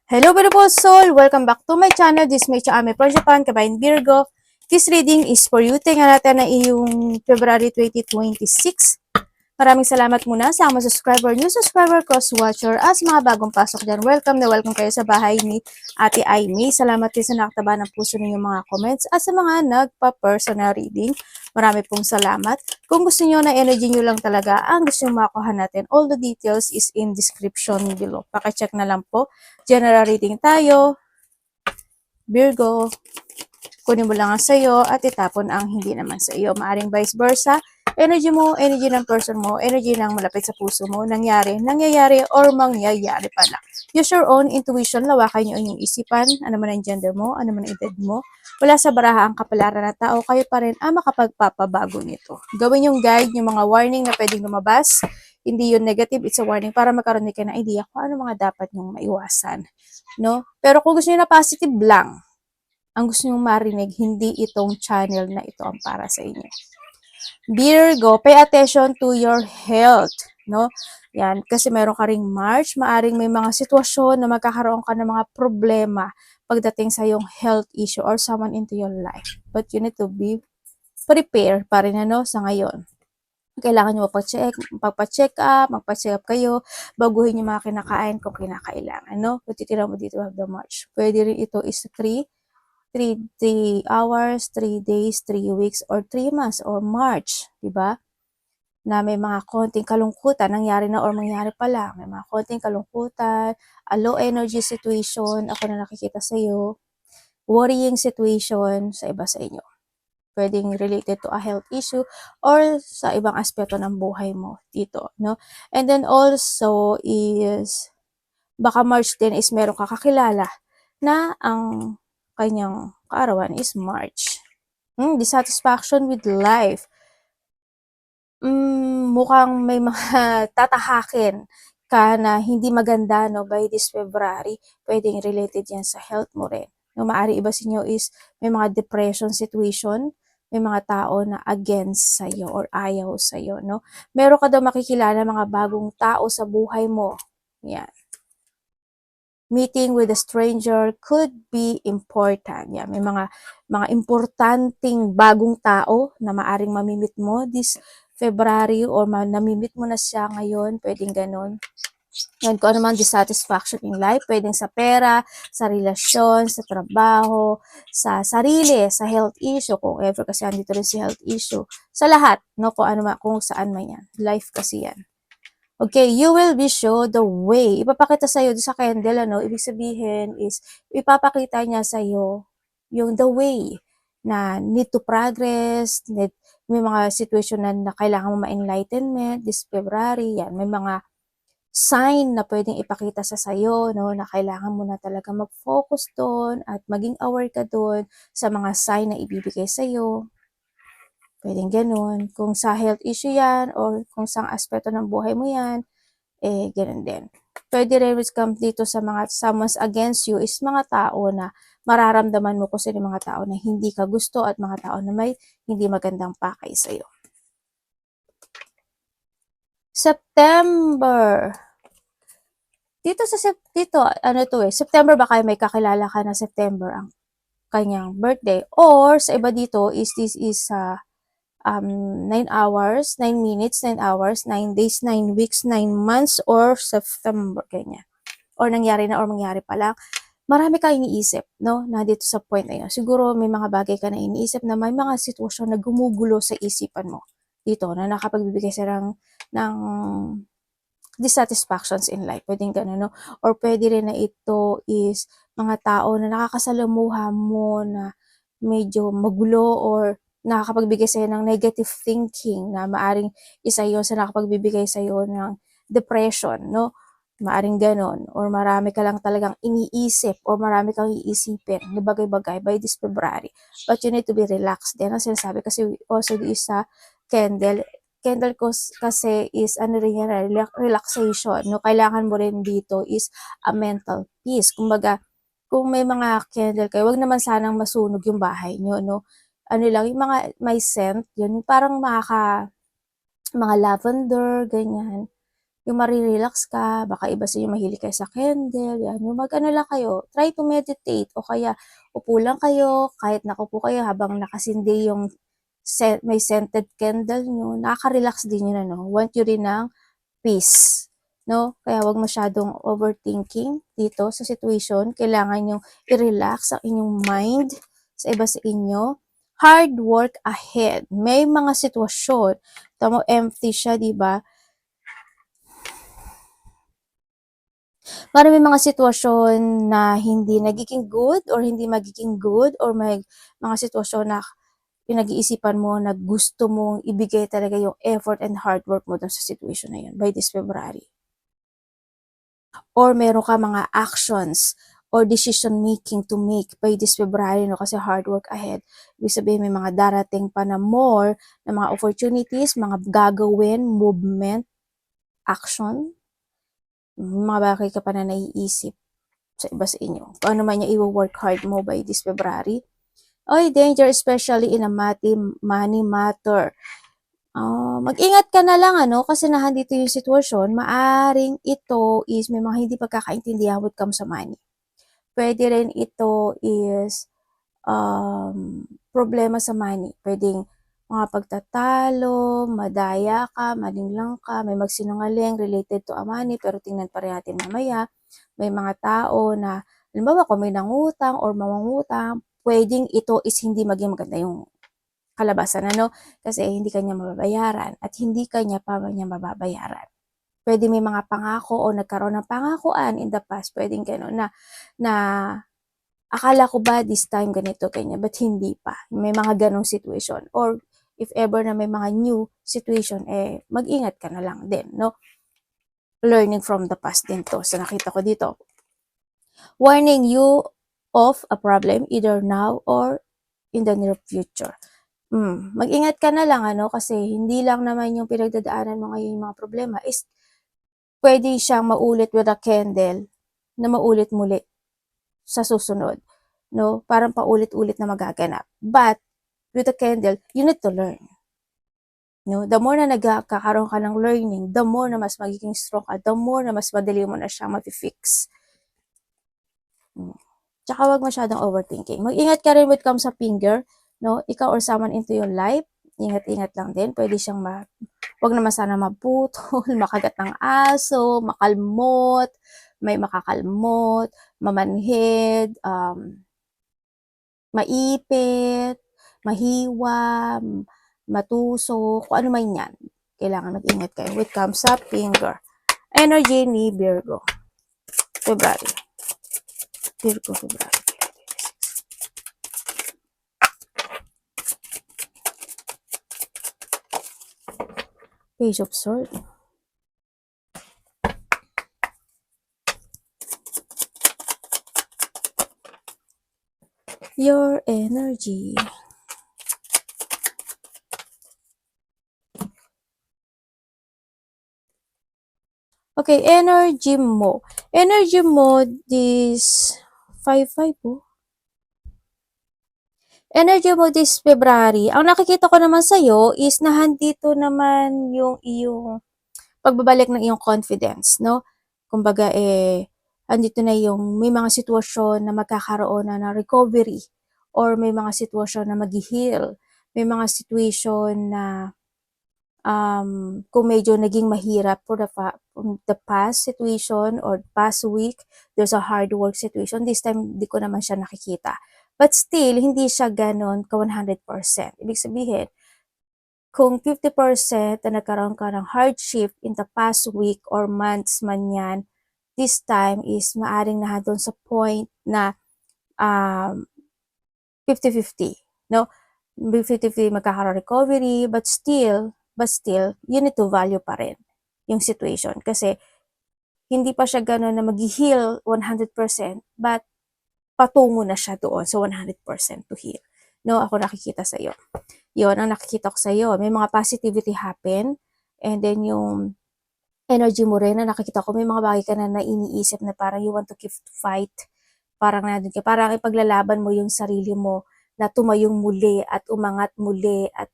Hello beautiful soul! Welcome back to my channel. This is my channel, Japan, Kabayan Virgo. This reading is for you. Tingnan natin na iyong February 2026. Maraming salamat muna sa mga subscriber, new subscriber, cross-watcher, at mga bagong pasok dyan. Welcome na welcome kayo sa bahay ni Ate Aimee. Salamat din sa nakataba ng puso ninyong mga comments at sa mga nagpa-personal reading. Marami pong salamat. Kung gusto niyo na energy niyo lang talaga ang gusto nyo makuha natin, all the details is in description below. Pakicheck na lang po. General reading tayo. Virgo, kunin mo lang ang sa'yo at itapon ang hindi naman sa iyo. Maaring vice versa. Energy mo, energy ng person mo, energy ng malapit sa puso mo, nangyayari, or mangyayari pala. Use your own intuition, lawakan nyo inyong isipan, ano man ang gender mo, ano man ang edad mo. Wala sa baraha ang kapalaran na tao, kayo pa rin ang makapagpapabago nito. Gawin yung guide, yung mga warning na pwedeng lumabas. Hindi yun negative, it's a warning para magkaroon kayo ng idea kung ano mga dapat nyong maiwasan. No? Pero kung gusto nyo na positive lang, ang gusto nyong marinig, hindi itong channel na ito ang para sa inyo. Virgo, pay attention to your health, no? Yan, kasi meron ka ring March, maaring may mga sitwasyon na magkakaroon ka ng mga problema pagdating sa yung health issue or someone into your life. But you need to be prepared pa rin, ano, sa ngayon. Kailangan nyo magpa-check up kayo, baguhin yung mga kinakain kung kinakailangan, no? Kung titira mo dito of the March. Pwede rin ito is 3 hours, 3 days, 3 weeks, or 3 months, or March, di ba? Na may mga konting kalungkutan, nangyari na or mangyari pa lang, may mga konting kalungkutan, a low energy situation, ako na nakikita sa iyo, worrying situation sa iba sa inyo. Pwedeng related to a health issue or sa ibang aspeto ng buhay mo dito, no? And then also is, baka March din is meron ka kakilala na ang kanyang kaarawan is March. Dissatisfaction with life. Mukhang may mga tatahakin ka na hindi maganda, no, by this February. Pwedeng related yan sa health mo rin. No, maari iba sa inyo is may mga depression situation, may mga tao na against sa'yo or ayaw sa'yo, no? Meron ka daw makikilala mga bagong tao sa buhay mo. Yan. Meeting with a stranger could be important. Yeah, may mga importanteng bagong tao na maaring mamimit mo this February or namimit mo na siya ngayon, pwedeng ganun. Yan, kung ano mang dissatisfaction in life, pwedeng sa pera, sa relasyon, sa trabaho, sa sarili, sa health issue, kung ever kasi andito rin si health issue, sa lahat, no, kung ano kung saan man yan. Life kasi yan. Okay, you will be shown the way. Ipapakita sa'yo sa candle, ano, ibig sabihin is, ipapakita niya sa'yo yung the way na need to progress, may mga situation na kailangan mo ma-enlightenment this February, yan, may mga sign na pwedeng ipakita sa sa'yo, no, na kailangan mo na talaga mag-focus doon at maging aware ka doon sa mga sign na ibibigay sa'yo. Pwedeng ganun. Kung sa health issue yan or kung sa aspeto ng buhay mo yan, ganun din. Pwede rin come dito sa mga someone's against you is mga tao na mararamdaman mo kung sino mga tao na hindi ka gusto at mga tao na may hindi magandang pakay sa'yo. September. Dito September baka may kakilala ka na September ang kanyang birthday. Or sa iba dito is this is 9 hours, 9 minutes, 9 hours, 9 days, 9 weeks, 9 months, or September, ganyan. Or nangyari na or mangyari pa lang. Marami kang iniisip, no, na dito sa point na yun. Siguro may mga bagay ka na iniisip na may mga sitwasyon na gumugulo sa isipan mo dito na nakapagbibigay sila ng dissatisfactions in life. Pwedeng ganun, no? Or pwede rin na ito is mga tao na nakakasalamuha mo na medyo magulo or nakakapagbigay sa'yo ng negative thinking na maaring isa yun sa nakapagbibigay sa'yo ng depression, no? Maaring ganon. Or marami ka lang talagang iniisip or marami kang iisipin na bagay-bagay by this February. But you need to be relaxed din. Ang sinasabi kasi also is sa candle kasi is ano rin yan, relaxation, no? Kailangan mo rin dito is a mental peace. Kumbaga, kung may mga candle kayo, wag naman sanang masunog yung bahay nyo, no? Ano lang, yung mga may scent, yun, parang mga lavender, ganyan. yung marirelax ka, baka iba sa inyo mahilig kayo sa candle, yan, yung mag-ano lang kayo, try to meditate, o kaya upo lang kayo, kahit nakaupo kayo habang nakasindi yung may scented candle nyo, nakaka-relax din yun, ano, want you rin ng peace, no? Kaya wag masyadong overthinking dito sa situation, kailangan yung i-relax ang inyong mind sa iba sa inyo. Hard work ahead. May mga sitwasyon, tamo empty siya, di ba? Para may mga sitwasyon na hindi nagiging good or hindi magiging good, or may mga sitwasyon na pinag-iisipan mo na gusto mong ibigay talaga yung effort and hard work mo dun sa situation na yun by this February. Or meron ka mga actions or decision making to make by this February, no? Kasi hard work ahead. Ibig sabihin may mga darating pa na more na mga opportunities, mga gagawin, movement, action, mga bagay ka pa na naiisip sa iba sa inyo. Kung ano man yung i-work hard mo by this February. Oy, danger especially in a money matter. Mag-ingat ka na lang, ano, kasi nahandito yung sitwasyon, maaring ito is may mga hindi pagkakaintindihan when it comes sa money. Pwede rin ito is problema sa money. Pwedeng mga pagtatalo, madaya ka, malinglang ka, may magsinungaling related to a money, pero tingnan pa rin natin mamaya. May mga tao na, halimbawa kung may nangutang or mangungutang, pwedeng ito is hindi maging maganda yung kalabasan, ano? Kasi hindi kanya mababayaran at hindi kanya pa niya mababayaran. Pwede may mga pangako o nagkaroon ng pangakuan in the past, pwedeng gano'n na akala ko ba this time ganito, ganyan, but hindi pa. May mga ganong situation. Or if ever na may mga new situation, mag-ingat ka na lang din, no? Learning from the past din to. So, nakita ko dito. Warning you of a problem either now or in the near future. Mag-ingat ka na lang, ano, kasi hindi lang naman yung pinagdadaanan mo ngayon yung mga problema is pwede siyang maulit with a candle na maulit muli sa susunod, no? Parang paulit-ulit na magaganap. But with a candle, you need to learn. No? The more na nagkakaroon ka ng learning, the more na mas magiging strong ka, the more na mas madali mo na siyang ma-fix. Tsaka wag masyadong overthinking. Mag-ingat ka rin when it comes sa finger, no? Ikaw or someone into your life, ingat-ingat lang din. Pwede siyang wag naman sana maputol, makagat ng aso, makalmot, may makakalmot, mamanhid, maipit, mahiwa, matusok, kung ano man yan. Kailangan mag-ingat kayo when it comes sa finger. Energy ni Virgo. February. Virgo, February. Page of Swords. Your energy. Okay, energy mo. Energy mo this 5-5 po. Energy mo this February. Ang nakikita ko naman sa'yo is nahandito naman yung iyong pagbabalik ng iyong confidence, no? Kumbaga, andito na yung may mga sitwasyon na magkakaroon na ng recovery or may mga sitwasyon na mag-heal. May mga situation na kung medyo naging mahirap for the past situation or past week, there's a hard work situation. This time, di ko naman siya nakikita. But still, hindi siya ganon ka 100%. Ibig sabihin, kung 50% na nagkaroon ka ng hardship in the past week or months man yan, this time is maaring na doon sa point na 50-50, no? 50-50 magkakaroon recovery, but still, you need to value pa rin yung situation. Kasi, hindi pa siya gano'n na mag-heal 100%, but patungo na siya doon sa 100% to heal. No, ako nakikita sa iyo. Yon ang nakikita ko sa iyo. May mga positivity happen, and then yung energy mo rin na nakikita ko, may mga bagay ka na iniisip na parang you want to keep fight. Parang nandun ka, parang ipaglalaban mo yung sarili mo na tumayong muli at umangat muli at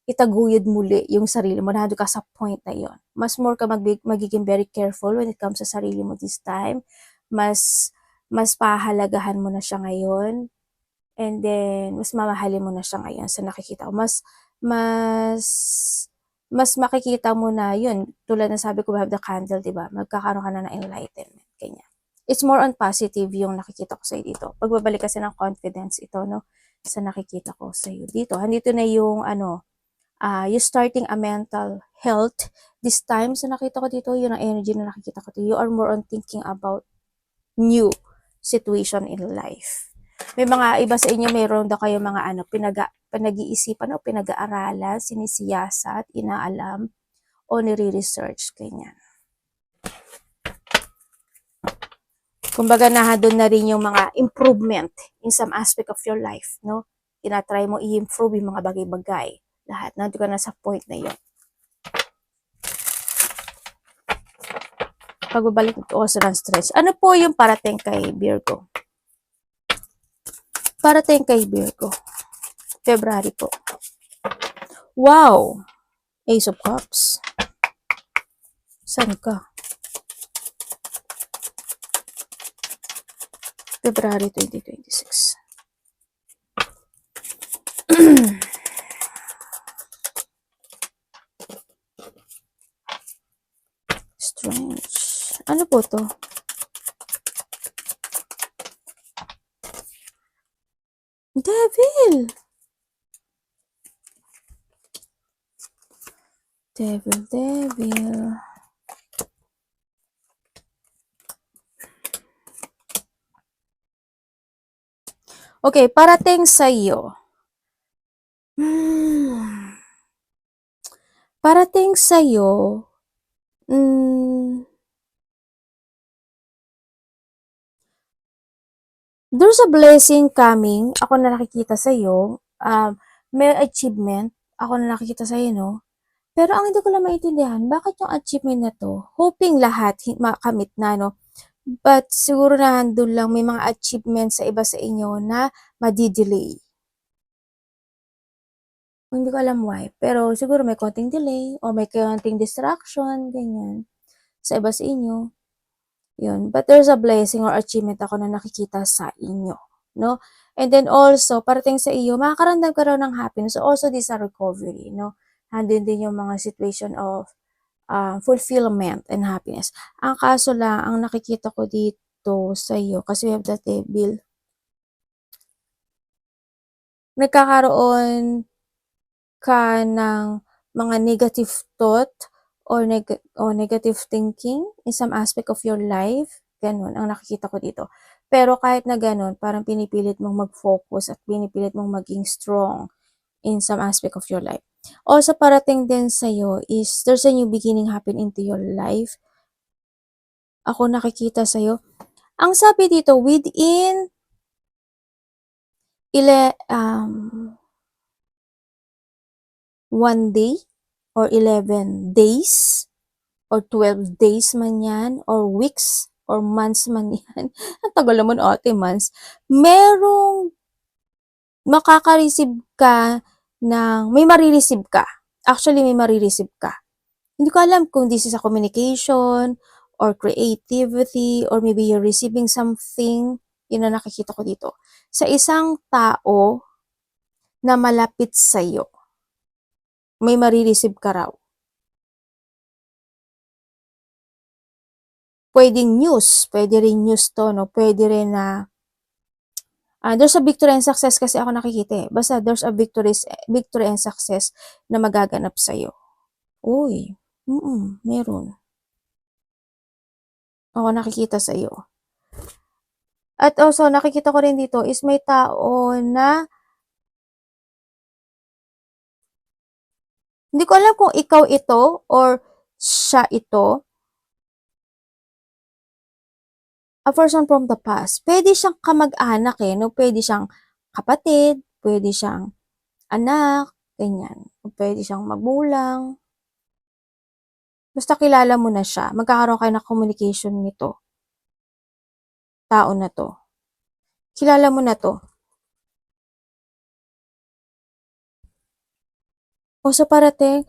itaguyod muli yung sarili mo, nandun ka sa point na yon. Mas more ka magiging very careful when it comes sa sarili mo this time. Mas pahalagahan mo na siya ngayon. And then, mas mamahalin mo na siya ngayon sa nakikita ko. Mas, mas makikita mo na yun. Tulad na sabi ko, we have the candle, diba? Magkakaroon ka na ng enlightenment. Ganyan. It's more on positive yung nakikita ko sa'yo dito. Pagbabalik kasi ng confidence ito, no? Sa nakikita ko sa'yo dito. Handito na yung, you starting a mental health. This time, sa nakita ko dito, yun ang energy na nakikita ko dito. You are more on thinking about new situation in life. May mga iba sa inyo, mayroon daw kayo mga pinag-iisipan o pinag-aaralan, sinisiyasat, inaalam, o nire-research, ganyan. Kumbaga doon na rin yung mga improvement in some aspect of your life, no? Tinatry mo i-improve yung mga bagay-bagay. Lahat, nandun ka na sa point na yun. Pagbabalik ko sa ng stretch. Ano po yung parating kay Virgo? Parating kay Virgo. February po. Wow! Ace of Cups. Saan ka? February 2026. Strange. Ano po to? Devil! Devil. Okay, parating sa'yo. Parating sa'yo, there's a blessing coming. Ako na nakikita sa'yo. May achievement. Ako na nakikita sa'yo, no? Pero ang hindi ko lang maintindihan, bakit yung achievement na to? Hoping lahat makamit na, no? But siguro na doon lang may mga achievements sa iba sa inyo na madi-delay. Hindi ko alam why. Pero siguro may konting delay o may konting distraction, ganyan. Sa iba sa inyo. Yun. But there's a blessing or achievement ako na nakikita sa inyo. No? And then also, parating sa iyo, makakaramdam ka raw ng happiness. So also, this is a recovery. No? Handin din yung mga situation of fulfillment and happiness. Ang kaso lang, ang nakikita ko dito sa iyo, kasi we have the table, nagkakaroon ka ng mga negative thought or negative thinking in some aspect of your life. Ganun ang nakikita ko dito. Pero kahit na ganun, parang pinipilit mong mag-focus at pinipilit mong maging strong in some aspect of your life. Also, parating din sa'yo is there's a new beginning happen into your life. Ako nakikita sa'yo. Ang sabi dito, within 1 day or 11 days or 12 days man yan or weeks or months man yan. Ang tagal naman ate, months. Merong makaka-receive ka may marireceive ka. Actually, may marireceive ka. Hindi ko alam kung this is a communication or creativity or maybe you're receiving something. Yun na nakikita ko dito. Sa isang tao na malapit sa'yo, may marireceive ka raw. Pwedeng news, pwede rin news to, no? Pwede rin na there's a victory and success kasi ako nakikita eh. Basta there's a victory and success na magaganap sa'yo. Uy, meron. Ako nakikita sa'yo. At also, nakikita ko rin dito is may tao na hindi ko alam kung ikaw ito or siya ito. A person from the past. Pwede siyang kamag-anak eh, no? Pwede siyang kapatid, pwede siyang anak, ganyan. Pwede siyang magulang. Basta kilala mo na siya. Magkakaroon kayo ng communication nito. Tao na to. Kilala mo na to. O so parating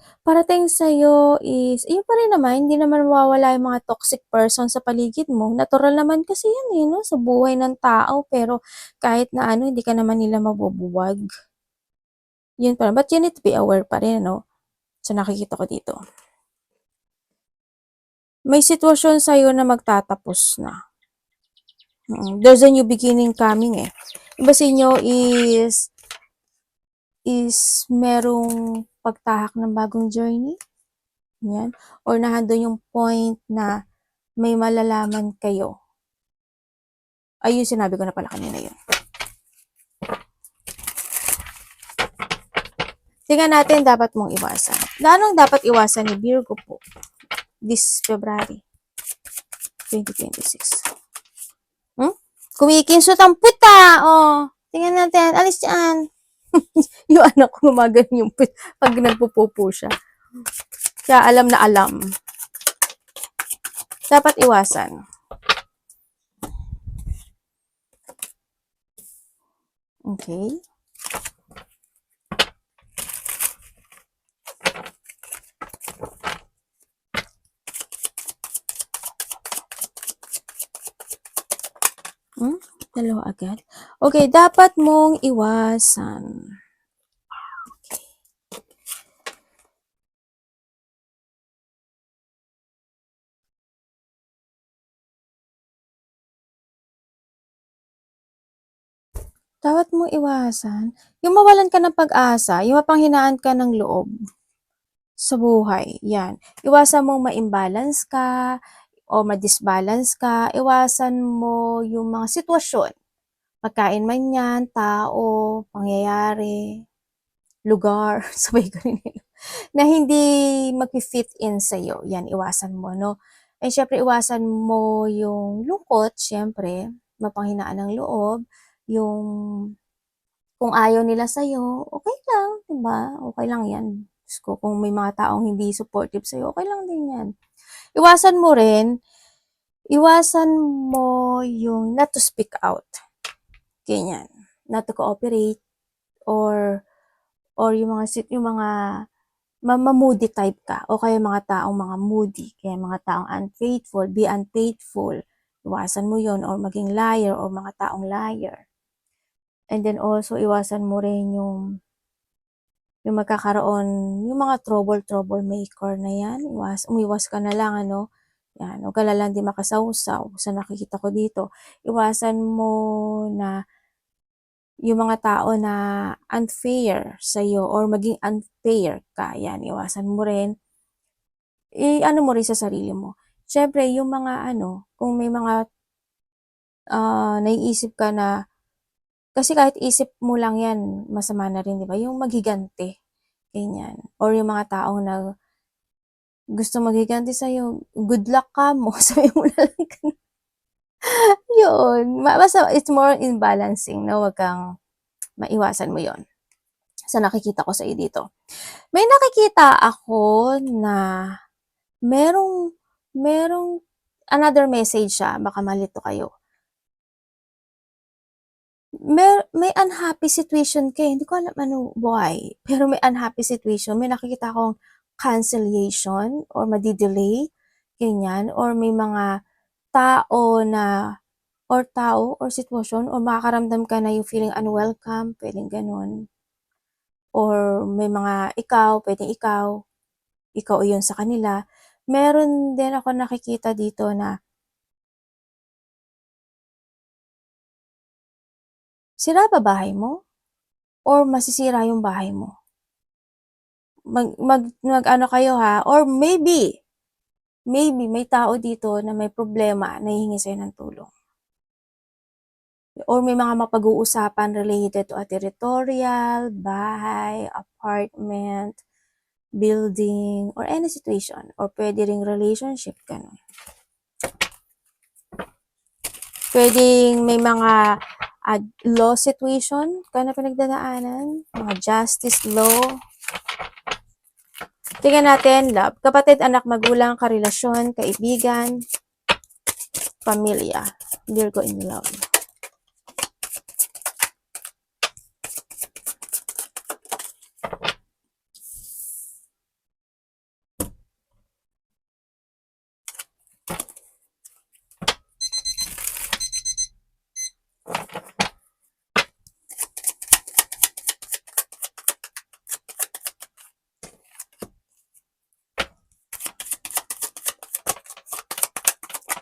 sa'yo is yun pa rin naman, hindi naman mawawala yung mga toxic person sa paligid mo. Natural naman kasi yan, eh, 'no, sa buhay ng tao. Pero kahit na ano, hindi ka naman nila mabubuwag. Yun pa rin. But you need to be aware pa rin, ano, sa nakikita ko dito. May sitwasyon sa'yo na magtatapos na. There's a new beginning coming, eh. Iba sa inyo is merong pagtahak ng bagong journey. Yan. Or nandun yung point na may malalaman kayo. Ay, yung sinabi ko na pala kanina yun. Tingnan natin dapat mong iwasan. Anong dapat iwasan ni Virgo po this February 2026? Kumikinsot ang puta! Oh, tingnan natin. Alis yan. Yung anak ko gumagano yung pag nagpupupo siya. Kaya alam na alam. Dapat iwasan. Okay. Dalawa agad. Okay, dapat mong iwasan. Okay. Dapat mong iwasan. Yung mawalan ka ng pag-asa, yung mapanghinaan ka ng loob sa buhay. Yan. Iwasan mong ma-imbalance ka o ma-disbalance ka. Iwasan mo yung mga sitwasyon. Pagkain man yan, tao, pangyayari, lugar, sabay ko rin na hindi mag-fit in sa'yo. Yan, iwasan mo, no? And syempre, iwasan mo yung lungkot, syempre, mapanghinaan ng loob, yung kung ayaw nila sa'yo, okay lang, diba? Okay lang yan. Kung may mga taong hindi supportive sa'yo, okay lang din yan. Iwasan mo yung not to speak out. Ganyan. Not to cooperate or yung mga moody type ka o kaya mga taong mga moody, kaya mga taong unfaithful, be unfaithful. Iwasan mo yon or maging liar or mga taong liar. And then also iwasan mo rin yung magkakaroon, yung mga troublemaker na yan. Umiwas ka na lang, ano. Yan, huwag ka na lang di makasawsaw sa nakikita ko dito. Iwasan mo na yung mga tao na unfair sa'yo or maging unfair ka. Yan, iwasan mo rin. Ano mo rin sa sarili mo. Siyempre, yung mga kung may mga naiisip ka na, kasi kahit isip mo lang yan, masama na rin, di ba? Yung maghigante, ganyan. Or yung mga taong na gusto maghiganti sa'yo, good luck ka mo, sabi mo na lang ka. Yun. Basta, it's more in balancing, no? Wag kang maiwasan mo yon sa nakikita ko sa iyo dito. May nakikita ako na merong another message siya, baka malito kayo. May unhappy situation ka, hindi ko alam ano, why. Pero may unhappy situation, may nakikita akong cancellation or madi-delay, ganyan, or may mga tao or sitwasyon, or makakaramdam ka na yung feeling unwelcome, pwedeng ganun. Or may mga pwedeng ikaw o yun sa kanila. Meron din ako nakikita dito na sira ba bahay mo? Or masisira yung bahay mo? Mag-ano kayo ha? Or maybe, may tao dito na may problema, nahihingi sa'yo ng tulong. Or may mga mapag-uusapan related to a territorial, bahay, apartment, building, or any situation. Or pwede ring relationship, ganun. Pwedeng may mga law situation ka na pinagdadaanan, mga justice law. Tingnan natin, love. Kapatid, anak, magulang, karelasyon, kaibigan, pamilya. Virgo in love.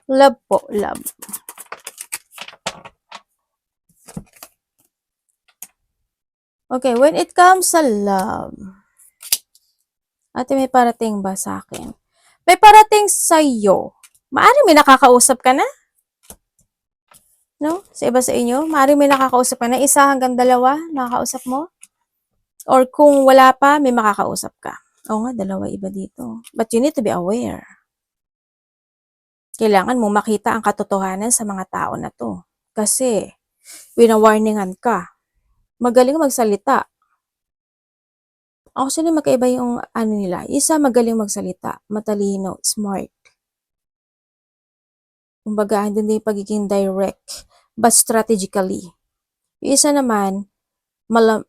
Love po, love. Okay, when it comes sa love, ate may parating ba sa akin? May parating sa'yo. Maaaring may nakakausap ka na? No? Sa iba sa inyo? Maaaring may nakakausap ka na? Isa hanggang dalawa nakakausap mo? Or kung wala pa, may makakausap ka. Oo nga, dalawa iba dito. But you need to be aware. Kailangan mo makita ang katotohanan sa mga tao na to. Kasi, winawarningan ka. Magaling magsalita. Actually, magkaiba yung ano nila. Isa magaling magsalita, matalino, smart. Kumbaga, hindi yung pagiging direct, but strategically. Yung isa naman,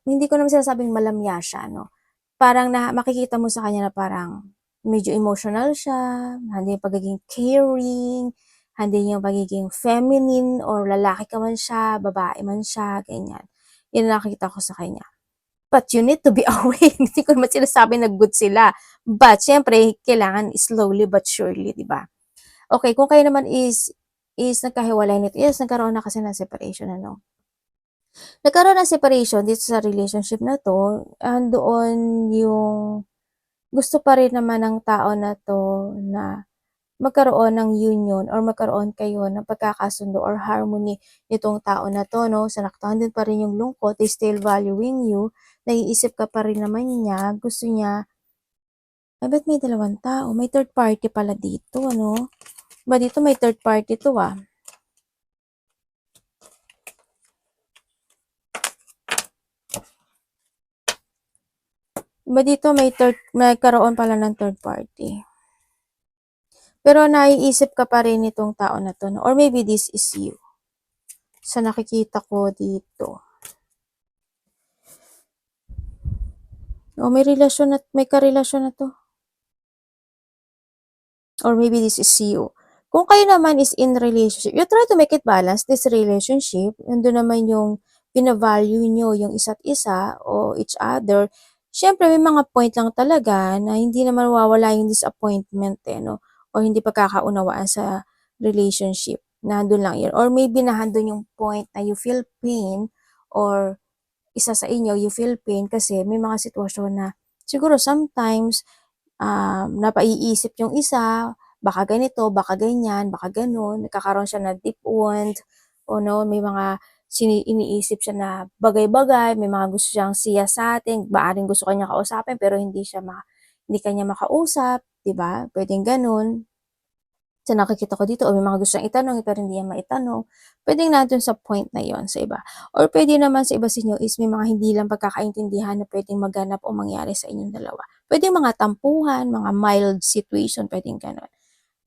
hindi ko naman sinasabing malamya siya, no? Parang makikita mo sa kanya na parang medyo emotional siya, hindi yung pagiging caring, hindi yung pagiging feminine, or lalaki ka man siya, babae man siya, ganyan. Yan ang nakikita ko sa kanya. But you need to be aware. Hindi ko naman sinasabi na good sila. But, syempre, kailangan slowly but surely, di ba? Okay, kung kayo naman is nagkahiwalay nito. Yes, nagkaroon na kasi ng separation, ano? Nagkaroon ng separation dito sa relationship na to, andoon yung gusto pa rin naman ng tao na to na magkaroon ng union or magkaroon kayo ng pagkakasundo or harmony nitong tao na to, no? Sanaktan din pa rin yung lungkot, they still valuing you, naiisip ka pa rin naman niya, gusto niya, ba't may dalawang tao? May third party pala dito, no? Ba dito may third party to, ah. Ba dito may karoon pala ng third party. Pero naiisip ka pa rin itong tao na to, no? Or maybe this is you. Sa nakikita ko dito. O may relasyon at may karelasyon na to. Or maybe this is you. Kung kayo naman is in relationship, you try to make it balance, this relationship. Nandun naman yung pinavalue nyo yung isa't isa o each other. Siyempre, may mga point lang talaga na hindi naman mawawala yung disappointment, no? O hindi pagkakaunawaan sa relationship. Nandun lang yun. Or maybe nandun yung point na you feel pain or isa sa inyo, you feel pain kasi may mga sitwasyon na siguro sometimes napaiisip yung isa, baka ganito, baka ganyan, baka ganun, nagkakaroon siya ng deep wound, o no, may mga iniisip siya na bagay-bagay, may mga gusto siyang siyasatin, maaring gusto kanya kausapin pero hindi kanya makausap, 'di ba? Pwedeng ganun. Sa nakikita ko dito, o may mga gusto siyang itanong pero hindi niya maitanong. Pwedeng nandun sa point na yon sa iba. Or pwede naman sa iba sa inyo is may mga hindi lang pagkakaintindihan na pwedeng maganap o mangyari sa inyong dalawa. Pwedeng mga tampuhan, mga mild situation, pwedeng ganun.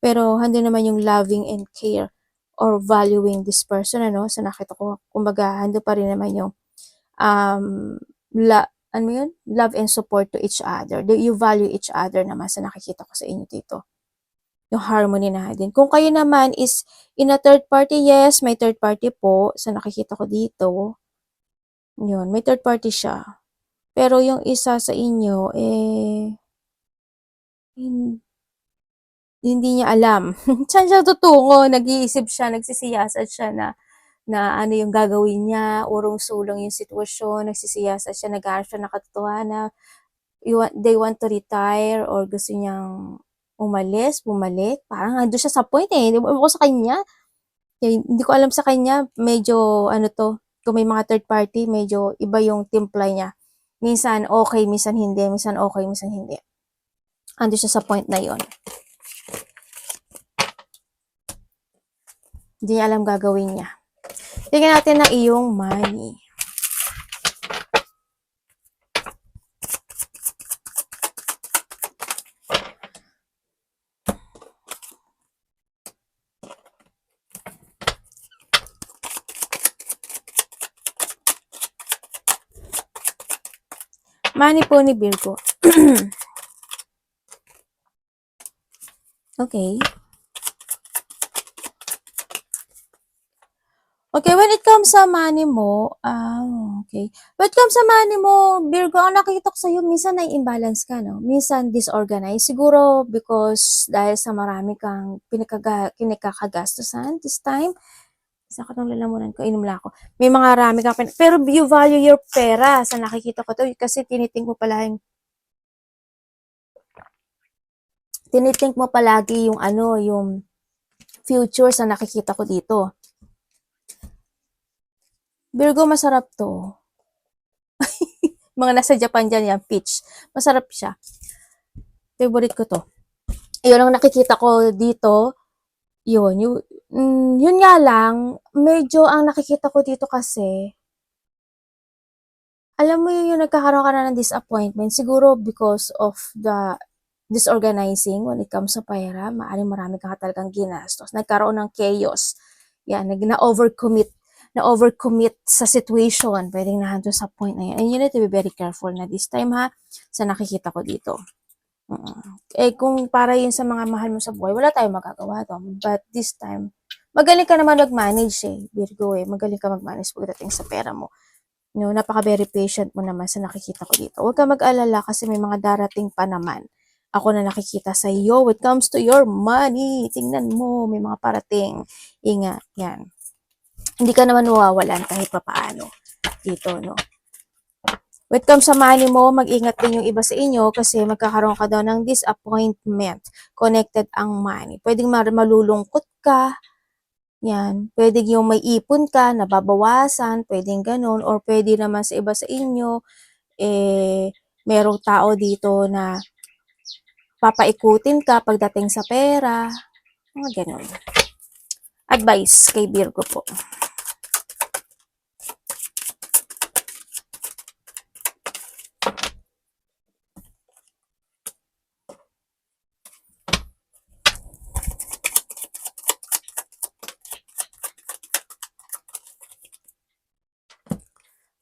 Pero hando naman yung loving and care or valuing this person, ano, sa nakita ko. Kumbaga, hando pa rin naman yung um, ano yun? Love and support to each other. You value each other naman sa nakikita ko sa inyo dito. Yung harmony na din. Kung kayo naman is in a third party, yes, may third party po sa nakikita ko dito. Yun, may third party siya. Pero yung isa sa inyo, hindi niya alam. Saan siya tutungo? Nag-iisip siya, nagsisiyasat siya na ano yung gagawin niya, urong-sulong yung sitwasyon, nagsisiyasat siya, nag-aaral siya ng katotohanan, they want to retire or gusto niyang umalis, bumalik. Parang ando siya sa point eh. Hindi ko sa kanya. Hindi ko alam sa kanya, medyo ano to, kung may mga third party, medyo iba yung timpla niya. Minsan okay, minsan hindi, minsan okay, minsan hindi. Ando siya sa point na yon. Hindi niya alam gagawin niya. Tingnan natin ang iyong money. Money po ni Virgo. Okay. Okay, when it comes sa money mo, okay. When it comes sa money mo, Virgo, ang nakikita ko sa'yo, minsan nai-imbalance ka, no? Minsan disorganized. Siguro because dahil sa marami kang kinikakagastusan this time. Isa ko tong lalamunan ko, inom lang ako. May mga rami kang pero you value your pera. Sa nakikita ko to, kasi tinitink mo palagi yung yung future sa nakikita ko dito. Virgo, masarap to. Mga nasa Japan dyan yan, peach. Masarap siya. Favorite ko to. Yun ang nakikita ko dito. Yun nga lang, medyo ang nakikita ko dito kasi, alam mo yung nagkakaroon ka na ng disappointment, siguro because of the disorganizing when it comes sa pera, maaaring marami ka talagang ginastos. Nagkaroon ng chaos. Yan, na-overcommit sa situation. Pwedeng nahandun sa point na yan. And you need to be very careful na this time ha, sa nakikita ko dito. Kung para yun sa mga mahal mo sa buhay, wala tayong magagawa doon. But this time, magaling ka naman mag-manage Virgo Magaling ka mag-manage pagdating sa pera mo. Napaka-very patient mo naman sa nakikita ko dito. Huwag ka mag-alala kasi may mga darating pa naman. Ako na nakikita sa iyo when it comes to your money. Tingnan mo, may mga parating. Ingat, yan. Hindi ka naman mawawalan kahit papaano dito, no? When it comes sa money mo, mag-ingat din yung iba sa inyo kasi magkakaroon ka daw ng disappointment. Connected ang money. Pwedeng malulungkot ka. Yan. Pwedeng yung may ipon ka, nababawasan. Pwedeng ganun. Or pwede naman sa iba sa inyo, merong tao dito na papaikutin ka pagdating sa pera. Mga ganun. Advice kay Virgo po.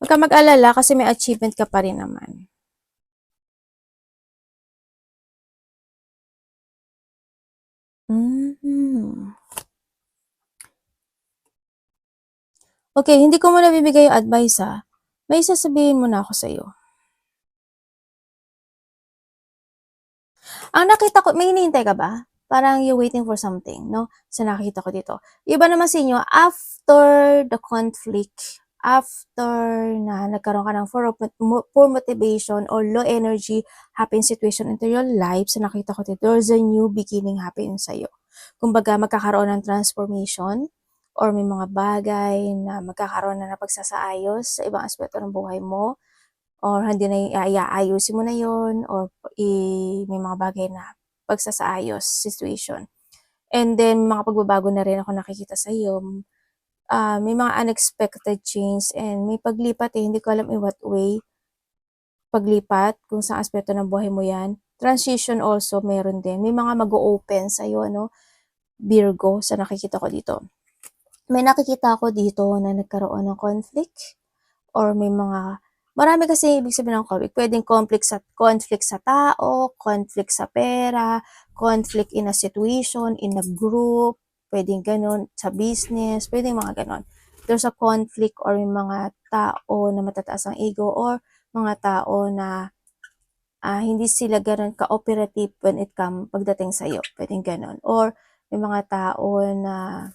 Huwag ka mag-alala kasi may achievement ka pa rin naman. Okay, hindi ko muna bibigay yung advice ha. May sasabihin muna ako sa'yo. Ang nakita ko, may hinihintay ka ba? Parang you're waiting for something, no? Sa nakita ko dito. Iba naman sa inyo, after the conflict, after na nagkaroon ka ng poor motivation or low energy happen situation into your life, sa nakita ko dito, there's a new beginning happen sa'yo. Kumbaga, magkakaroon ng transformation or may mga bagay na magkakaroon na ng pagsasaayos sa ibang aspeto ng buhay mo or hindi na iaayusin mo na yon or may mga bagay na pagsasaayos situation. And then, mga pagbabago na rin ako nakikita sa iyo. May mga unexpected change and may paglipat hindi ko alam in what way. Paglipat, kung sa aspeto ng buhay mo yan. Transition also, meron din. May mga mag-o-open sa iyo, Virgo, sa nakikita ko dito. May nakikita ako dito na nagkaroon ng conflict or may mga marami kasi ibig sabihin ng conflict. Pwedeng conflict sa tao, conflict sa pera, conflict in a situation, in a group, pwedeng ganun, sa business, pwedeng mga ganun. There's a conflict or may mga tao na matataas ang ego or mga tao na hindi sila ganun ka-operative when it comes pagdating sa iyo. Pwedeng ganun. Or may mga tao na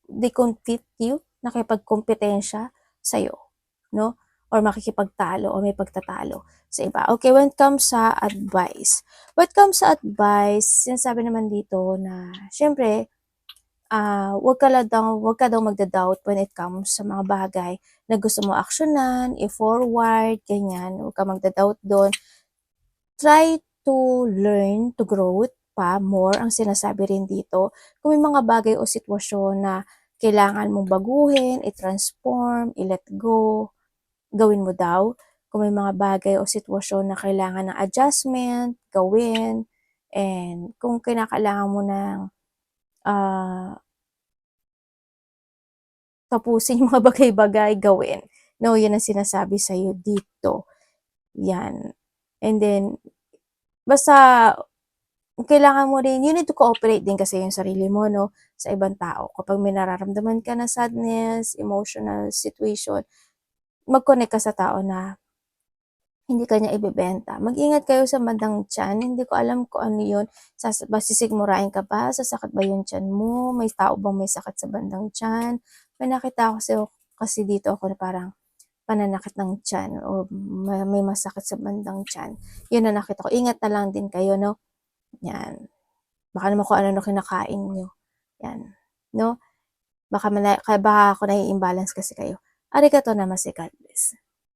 they compete you, nakipagkompetensya sa'yo, no? Or makikipagtalo o may pagtatalo sa iba. Okay, when it comes sa advice. When it comes sa advice, sinasabi naman dito na, syempre, wag ka daw magda-doubt when it comes sa mga bagay na gusto mo aksyonan, i-forward, ganyan. Wag ka magda-doubt doon. Try to learn, to grow pa more ang sinasabi rin dito. Kung may mga bagay o sitwasyon na kailangan mong baguhin, i-transform, i-let go, gawin mo daw. Kung may mga bagay o sitwasyon na kailangan ng adjustment, gawin. And kung kinakailangan mo ng tapusin yung mga bagay-bagay, gawin. No, yan ang sinasabi sa'yo dito. Yan. And then, basta kailangan mo rin, you need to cooperate din kasi yung sarili mo, no, sa ibang tao. Kapag may nararamdaman ka na sadness, emotional situation, mag-connect ka sa tao na hindi ka niya ibebenta. Mag-ingat kayo sa bandang tiyan, hindi ko alam kung ano yun. Sisigmurain ka ba? Sasakit ba yung tiyan mo? May tao bang may sakit sa bandang tiyan? May nakita kasi dito ako na parang pananakit ng tiyan o may masakit sa bandang tiyan. Yun na nakita ko. Ingat na lang din kayo, no? Yan. Baka naman kung ano kinakain nyo. Yan. No? Baka ako nai-imbalance kasi kayo. Arigato namaste, God bless.